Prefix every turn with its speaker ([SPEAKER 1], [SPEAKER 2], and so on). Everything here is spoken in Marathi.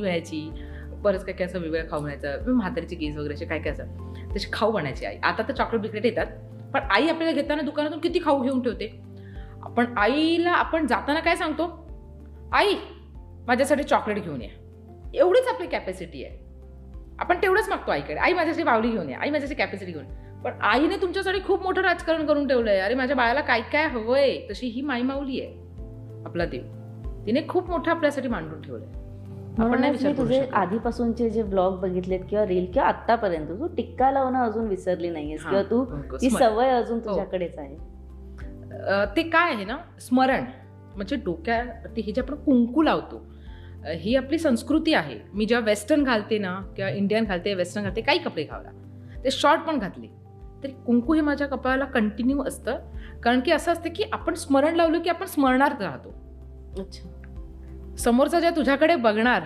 [SPEAKER 1] मिळायची, बरंच काय काय असं वेगवेगळं खाऊ मिळायचं, म्हातारीची केस वगैरे असे काय काय असं तसे खाऊ बनायची आई. आता तर चॉकलेट बिकलेट येतात, पण आई आपल्याला घेताना दुकानातून किती खाऊ घेऊन ठेवते. आपण आईला आपण जाताना काय सांगतो, आई माझ्यासाठी चॉकलेट घेऊन या. एवढीच आपली कॅपॅसिटी आहे. आपण तेवढंच मागतो आईकडे, आई माझ्यासाठी बावली घेऊन या, आई माझ्यासाठी कॅपॅसिटी घेऊन. पण आईने तुमच्यासाठी खूप मोठं राजकारण करून ठेवलंय. अरे माझ्या बाळाला काय काय हवंय, तशी ही माई माऊली आहे आपला देव. तिने खूप मोठं आपल्यासाठी मांडून ठेवलंय. आपण नाही विचार करू
[SPEAKER 2] तुझे
[SPEAKER 1] शकत.
[SPEAKER 2] आधीपासूनचे जे ब्लॉग बघितलेत किंवा रील किंवा आतापर्यंत तू टिक्का लावणं अजून विसरली नाहीयेस किंवा तू ती सवय अजून तुझ्याकडेच आहे.
[SPEAKER 1] ते काय आहे ना, स्मरण म्हणजे डोक्यावरती हे जे आपण कुंकू लावतो, ही आपली संस्कृती आहे. मी जेव्हा वेस्टर्न घालते ना, किंवा इंडियन घालते, वेस्टर्न घालते, काही कपडे घाला, ते शॉर्ट पण घातले तरी कुंकू हे माझ्या कपाळाला कंटिन्यू असतं. कारण की असं असतं की आपण स्मरण लावलं की आपण स्मरणार्थ राहतो.
[SPEAKER 2] अच्छा.
[SPEAKER 1] समोरचा ज्या तुझ्याकडे बघणार